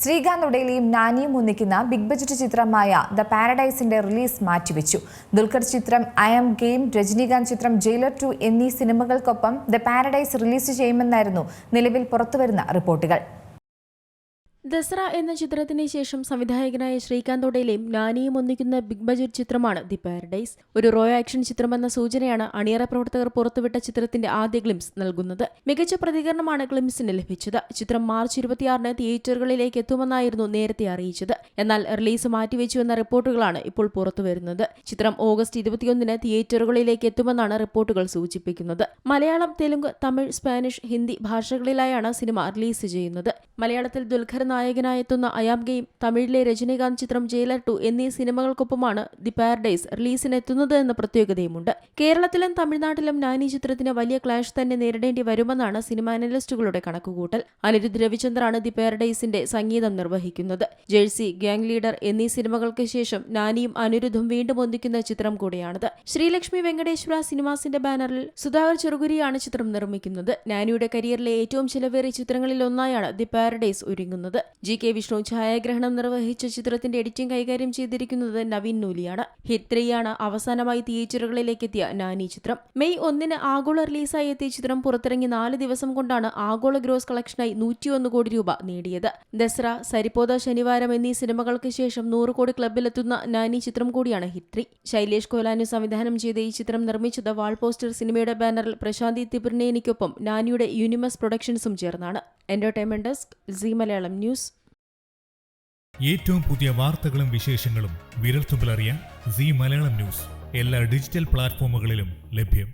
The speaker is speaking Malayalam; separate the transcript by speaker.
Speaker 1: ശ്രീകാന്ത് ഉടേലിയും നാനിയും ഒന്നിക്കുന്ന ബിഗ് ബജറ്റ് ചിത്രമായ ദ പാരഡൈസിന്റെ റിലീസ് മാറ്റിവെച്ചു. ദുൽഖർ ചിത്രം ഐ ആം ഗെയിം, രജനീകാന്ത് ചിത്രം ജയിലർ 2 എന്നീ സിനിമകൾക്കൊപ്പം ദ പാരഡൈസ് റിലീസ് ചെയ്യുമെന്നായിരുന്നു നിലവിൽ പുറത്തുവരുന്ന റിപ്പോർട്ടുകൾ.
Speaker 2: ദസറ എന്ന ചിത്രത്തിന് ശേഷം സംവിധായകനായ ശ്രീകാന്ത് ഉടേലിയും നാനിയും ഒന്നിക്കുന്ന ബിഗ് ബജറ്റ് ചിത്രമാണ് ദി പാരഡൈസ്. ഒരു റോ ആക്ഷൻ ചിത്രമെന്ന സൂചനയാണ് അണിയറ പ്രവർത്തകർ പുറത്തുവിട്ട ചിത്രത്തിന്റെ ആദ്യ ഗ്ലിംസ് നൽകുന്നത്. മികച്ച പ്രതികരണമാണ് ഗ്ലിംസിന് ലഭിച്ചത്. ചിത്രം മാർച്ച് 26-ന് തിയേറ്ററുകളിലേക്ക് എത്തുമെന്നായിരുന്നു നേരത്തെ അറിയിച്ചത്. എന്നാൽ റിലീസ് മാറ്റിവെച്ചുവെന്ന റിപ്പോർട്ടുകളാണ് ഇപ്പോൾ പുറത്തുവരുന്നത്. ചിത്രം ഓഗസ്റ്റ് 21-ന് തിയേറ്ററുകളിലേക്ക് എത്തുമെന്നാണ് റിപ്പോർട്ടുകൾ സൂചിപ്പിക്കുന്നത്. മലയാളം, തെലുങ്ക്, തമിഴ്, സ്പാനിഷ്, ഹിന്ദി ഭാഷകളിലായാണ് സിനിമ റിലീസ് ചെയ്യുന്നത്. മലയാളത്തിൽ ദുൽഖർ നായകനായെത്തുന്ന ഐ ആം ഗെയിം, തമിഴിലെ രജനീകാന്ത് ചിത്രം ജയിലർ 2 എന്നീ സിനിമകൾക്കൊപ്പമാണ് ദി പാരഡൈസ് റിലീസിനെത്തുന്നത് എന്ന പ്രത്യേകതയുമുണ്ട്. കേരളത്തിലും തമിഴ്നാട്ടിലും നാനി ചിത്രത്തിന് വലിയ ക്ലാഷ് തന്നെ നേരിടേണ്ടി വരുമെന്നാണ് സിനിമ അനലിസ്റ്റുകളുടെ കണക്കുകൂട്ടൽ. അനിരുദ്ധ് രവിചന്ദ്രാണ് ദി പാരഡൈസിന്റെ സംഗീതം നിർവഹിക്കുന്നത്. ജേഴ്സി, ഗ്യാങ് ലീഡർ എന്നീ സിനിമകൾക്ക് ശേഷം നാനിയും അനിരുദ്ധും വീണ്ടും ഒന്നിക്കുന്ന ചിത്രം കൂടെയാണിത്. ശ്രീലക്ഷ്മി വെങ്കടേശ്വര സിനിമാസിന്റെ ബാനറിൽ സുധാകർ ചെറുകുരിയാണ് ചിത്രം നിർമ്മിക്കുന്നത്. നാനിയുടെ കരിയറിലെ ഏറ്റവും ചിലവേറിയ ചിത്രങ്ങളിൽ ഒന്നായാണ് ദി പാരഡൈസ് ഒരുങ്ങുന്നത്. GK വിഷ്ണു ഛായാഗ്രഹണം നിർവഹിച്ച ചിത്രത്തിന്റെ എഡിറ്റിംഗ് കൈകാര്യം ചെയ്തിരിക്കുന്നത് നവീൻ നൂലിയാണ്. ഹിറ്റ് 3 അവസാനമായി തിയേറ്ററുകളിലേക്ക് എത്തിയ നാനി ചിത്രം. മെയ് 1-ന് ആഗോള റിലീസായി എത്തിയ ചിത്രം പുറത്തിറങ്ങി 4 ദിവസം കൊണ്ടാണ് ആഗോള ഗ്രോസ് കളക്ഷനായി 101 കോടി രൂപ നേടിയത്. ദസറ, സരിപോത ശനിവാരം എന്നീ സിനിമകൾക്ക് ശേഷം 100 കോടി ക്ലബിലെത്തുന്ന നാനി ചിത്രം കൂടിയാണ് ഹിറ്റ് 3. ശൈലേഷ് കോലാനു സംവിധാനം ചെയ്ത ഈ ചിത്രം നിർമ്മിച്ചത് വാൾ പോസ്റ്റർ സിനിമയുടെ ബാനറിൽ പ്രശാന്തി തിബിർനേനിക്കൊപ്പം നാനിയുടെ യൂനിമസ് പ്രൊഡക്ഷൻസും ചേർന്നാണ്. Entertainment desk, C Malayalam news.
Speaker 3: ഏറ്റവും പുതിയ വാർത്തകളും വിശേഷങ്ങളും വിരൽത്തുമ്പിലറിയാൻ സി മലയാളം ന്യൂസ് എല്ലാ ഡിജിറ്റൽ പ്ലാറ്റ്ഫോമുകളിലും ലഭ്യം.